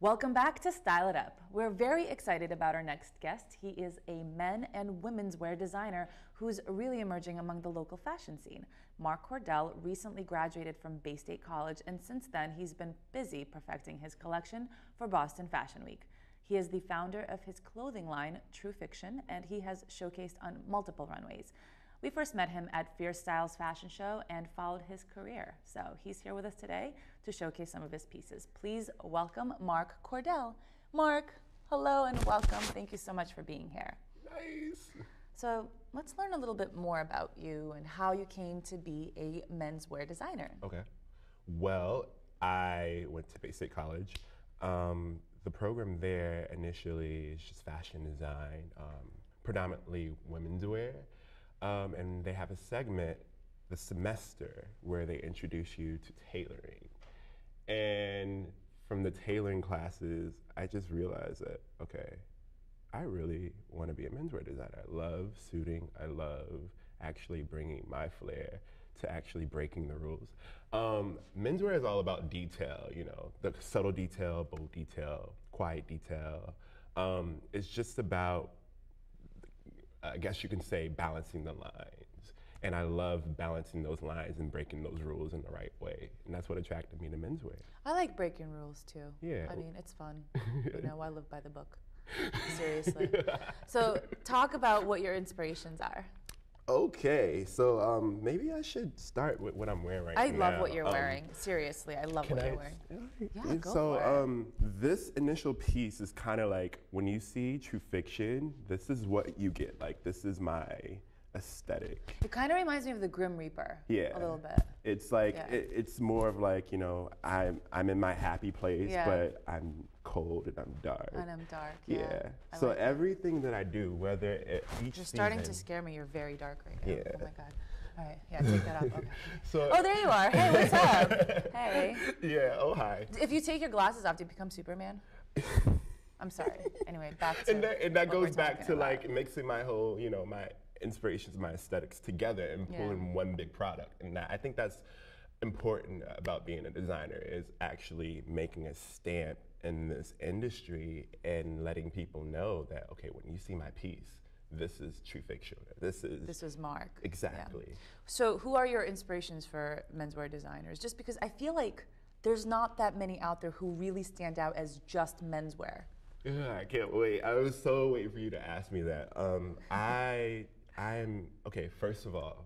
Welcome back to Style It Up. We're very excited about our next guest. He is a men and women's wear designer who's really emerging among the local fashion scene. Mark Cordell recently graduated from Bay State College, and since then he's been busy perfecting his collection for Boston Fashion Week. He is the founder of his clothing line, True Fiction, and he has showcased on multiple runways. We first met him at Fierce Styles fashion show and followed his career. So he's here with us today to showcase some of his pieces. Please welcome Mark Cordell. Mark, hello and welcome. Thank you so much for being here. Nice. So let's learn a little bit more about you and how you came to be a menswear designer. Okay. Well, I went to Bay State College. The program there initially is just fashion design, predominantly women's wear. And they have a segment, the semester, where they introduce you to tailoring. And from the tailoring classes, I just realized that, okay, I really want to be a menswear designer. I love suiting. I love actually bringing my flair to actually breaking the rules. Menswear is all about detail, you know, the subtle detail, bold detail, quiet detail. It's just about, I guess you can say, balancing the lines. And I love balancing those lines and breaking those rules in the right way. And that's what attracted me to menswear. I like breaking rules too. Yeah. I mean, it's fun. You know, I live by the book. Seriously. So talk about what your inspirations are. Okay, so maybe I should start with what I'm wearing right now. I love what you're wearing. Seriously, I love what you're wearing. Yeah, go for it. This initial piece is kind of like, when you see True Fiction, this is what you get. Like, this is my aesthetic. It kind of reminds me of the Grim Reaper. Yeah. A little bit. It's like, it's more of like, you know, I'm in my happy place, but I'm cold and I'm dark. And I'm dark, yeah. So like everything that I do, whether each You're starting to scare me. You're very dark right now. Yeah. Oh my God. All right, yeah, take that off. Okay. So, oh, there you are. Hey, what's up? Hey. Yeah, oh, hi. If you take your glasses off, do you become Superman? I'm sorry. Anyway, back to And that goes back to like mixing my whole, you know, my inspirations, my aesthetics together and pulling one big product. And I think that's important about being a designer, is actually making a stamp in this industry and letting people know that, okay, when you see my piece, this is True Fiction. This is Mark. Exactly. Yeah. So who are your inspirations for menswear designers? Just because I feel like there's not that many out there who really stand out as just menswear. Yeah, I can't wait. I was so waiting for you to ask me that. I'm okay, first of all,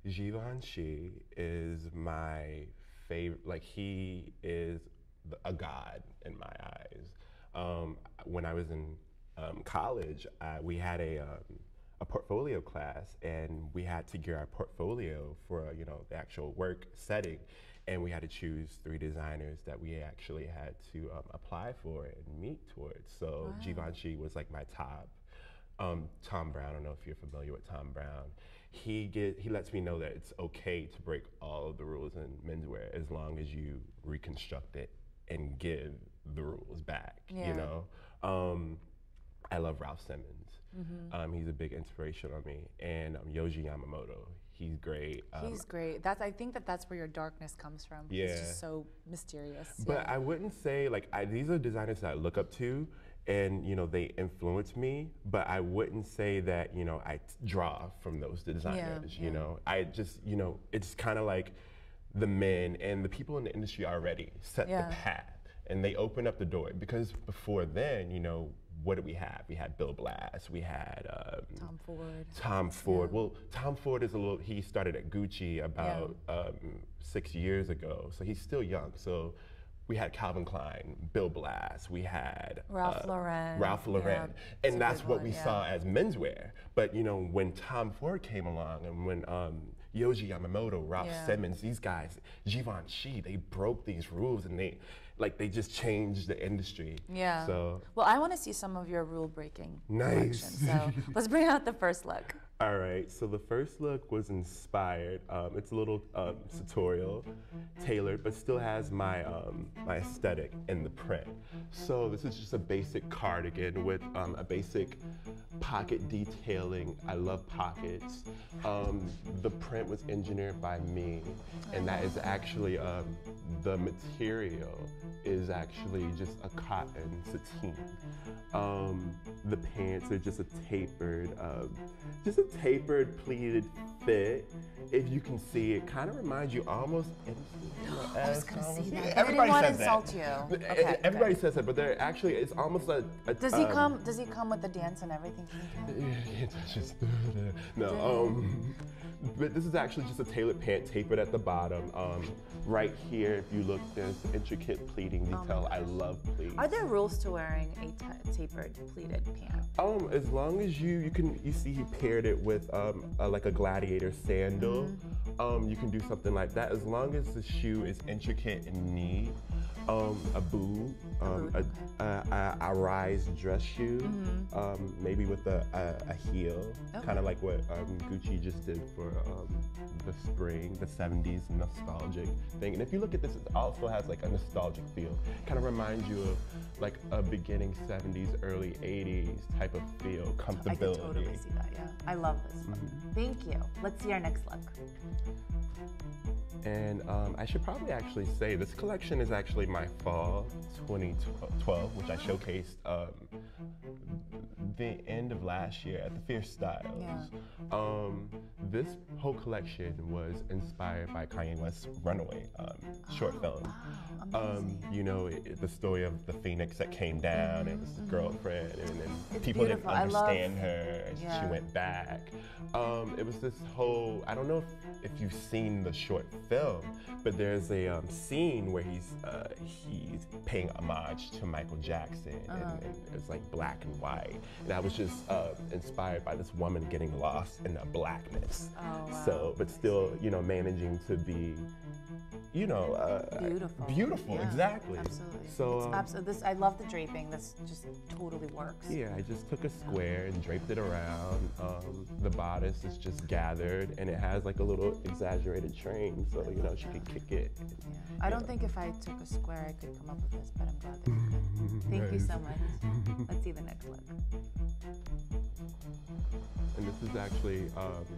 Givenchy is my favorite. Like, he is a god in my eyes. When I was in college, we had a portfolio class, and we had to gear our portfolio for, you know, the actual work setting, and we had to choose 3 designers that we actually had to apply for and meet towards. So Givenchy was like my top. Tom Brown, I don't know if you're familiar with Tom Brown. He lets me know that it's okay to break all of the rules in menswear as long as you reconstruct it and give the rules back, you know? I love Ralph Simmons. He's a big inspiration on me. And Yohji Yamamoto, he's great. He's great. I think that's where your darkness comes from. Yeah. It's just so mysterious. But I wouldn't say, like, these are designers that I look up to, and, you know, they influence me, but I wouldn't say that, you know, I draw from those designers, you know? I just, you know, it's kind of like the men and the people in the industry already set the path, and they open up the door, because before then, you know, what did we have? We had Bill Blass, we had Tom Ford. Tom Ford. Well, Tom Ford is he started at Gucci about 6 years ago, so he's still young. So we had Calvin Klein, Bill Blass, we had Ralph Lauren. Ralph Lauren. And that's what we saw as menswear. But, you know, when Tom Ford came along, and when Yohji Yamamoto, Ralph Simmons, these guys, Givenchy, they broke these rules, and they just changed the industry. Yeah. So, well, I want to see some of your rule breaking. Nice. So let's bring out the first look. All right, so the first look was inspired. It's a little sartorial, tailored, but still has my my aesthetic in the print. So this is just a basic cardigan with a basic pocket detailing. I love pockets. The print was engineered by me, and that is actually the material is actually just a cotton sateen. The pants are just a tapered pleated fit. If you can see, it kind of reminds you almost. I was gonna say that. Everybody I didn't want to says insult that. you. Okay, Everybody says that, but they're actually it's almost a Does he come? Does he come with the dance and everything? just no. But this is actually just a tailored pant tapered at the bottom. Right here, if you look, there's intricate pleating detail. I love pleats. Are there rules to wearing a tapered pleated pant? As long as you see he paired it with like a gladiator sandal. You can do something like that as long as the shoe is intricate and neat. A boot, a rise dress shoe, maybe with a heel, kind of like what Gucci just did for the spring, the 70s nostalgic thing. And if you look at this, it also has like a nostalgic feel. Kind of reminds you of like a beginning 70s, early 80s type of feel, comfortability. I can totally see that, yeah. I love this look. Thank you. Let's see our next look. And I should probably actually say this collection is actually my fall 2012, which I showcased the end of last year at the Fierce Styles. Yeah. This whole collection was inspired by Kanye West's Runaway short film. Wow, You know, the story of the phoenix that came down and was his girlfriend, and then people beautiful. didn't understand her, and she went back. It was this whole, I don't know if you've seen the short film, but there's a scene where he's paying homage to Michael Jackson, and it's like black and white. And I was just inspired by this woman getting lost in the blackness. Oh, wow. So, but still, you know, managing to be, you know, beautiful, Yeah, exactly. Absolutely. So, This, I love the draping. This just totally works. Yeah, I just took a square and draped it around. The bodice is just gathered, and it has like a little exaggerated train, so you know she can kick it. Yeah. I don't think if I took a square I could come up with this, but I'm glad that you could. Thank you so much. Let's see the next one. And this is actually,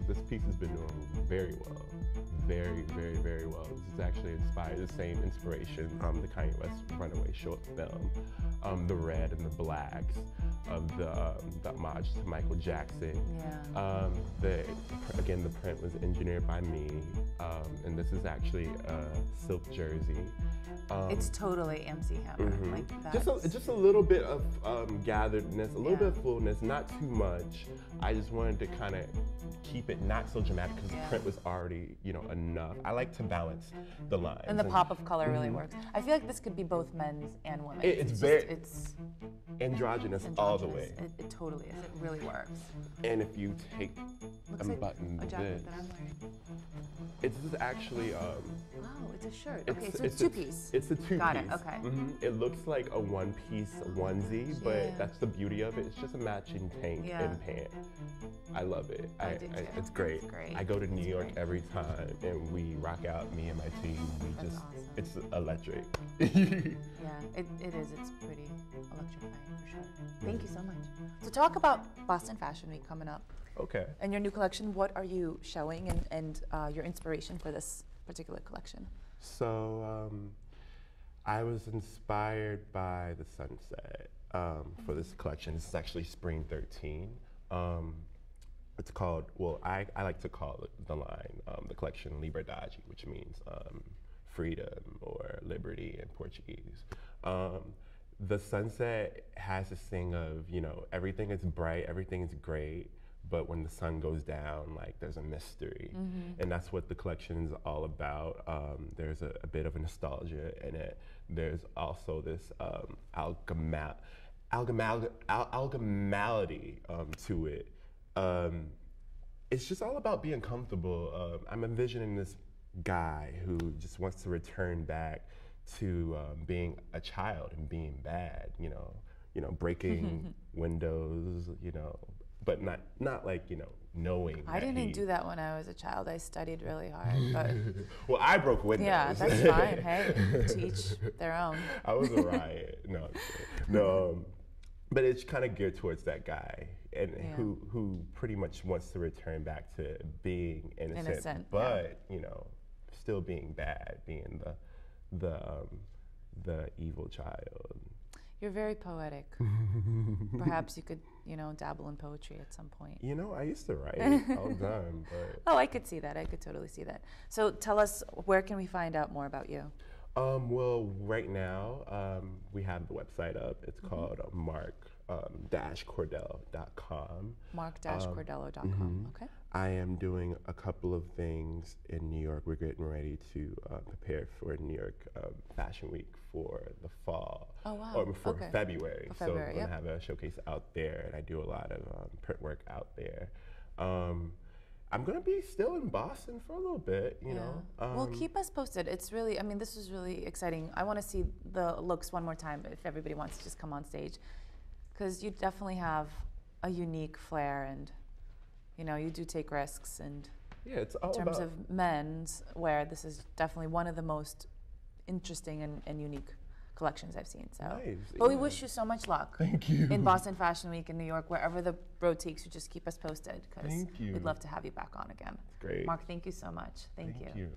this piece has been doing very well. Very, very, very well. This is actually inspired, the same inspiration, the Kanye West Runaway short film. The red and the blacks of the homage to Michael Jackson. Yeah. Again, the print was engineered by me, and this is actually a silk jersey. It's totally MC Hammer, like that. Just a little bit of gatheredness, a little bit of fullness, not too much. I just wanted to kind of keep it not so dramatic because the print was already, you know, enough. I like to balance the lines. And the pop of color really works. I feel like this could be both men's and women's. It's androgynous all the way. It totally is. It really works. And if you take Looks and like button a jacket this, that I'm wearing. it's actually Wow, it's a shirt. Okay, so it's two-piece. It's a two-piece. Got it, okay. It looks like a one-piece onesie, but that's the beauty of it. It's just a matching tank and pant. I love it. I do too. It's great. It's great. I go to New It's York great. every time, and we rock out, me and my team. That's awesome. It's electric. Yeah, it is. It's pretty electrifying for sure. Thank you so much. So talk about Boston Fashion Week coming up. Okay. And your new collection, what are you showing and your inspiration for this particular collection? So I was inspired by the sunset for this collection. This is actually Spring 13. It's called, well, I like to call it the line, the collection Liberdade, which means freedom or liberty in Portuguese. The sunset has this thing of, you know, everything is bright, everything is great, but when the sun goes down, like there's a mystery. And that's what the collection is all about. There's a bit of a nostalgia in it. There's also this algamality to it. It's just all about being comfortable. I'm envisioning this guy who just wants to return back to being a child and being bad, you know, breaking windows, you know, but not like, you know, knowing I that didn't do that when I was a child. I studied really hard, but well, I broke windows. yeah, that's fine. Hey, to each their own. I was a riot. No, I'm kidding. No, but it's kind of geared towards that guy, and who pretty much wants to return back to being innocent, but you know, still being bad, being the evil child. You're very poetic. Perhaps you could, you know, dabble in poetry at some point. You know, I used to write all the time, but oh, I could see that. I could totally see that. So tell us, where can we find out more about you? Well, right now we have the website up. It's called mark-cordell.com. Mark-cordello.com. Okay. I am doing a couple of things in New York. We're getting ready to prepare for New York Fashion Week for the fall. Oh, wow. Or for February. For February. So we're going to have a showcase out there, and I do a lot of print work out there. I'm going to be still in Boston for a little bit, you know. Well, keep us posted. It's really, I mean, this is really exciting. I want to see the looks one more time if everybody wants to just come on stage. Because you definitely have a unique flair, and, you know, you do take risks. And yeah, it's all in terms of men's wear, this is definitely one of the most interesting and unique collections I've seen. So, nice. But we wish you so much luck. Thank you. In Boston Fashion Week, in New York, wherever the road takes you, just keep us posted, because we'd love to have you back on again. Great. Mark, thank you so much. Thank you. You.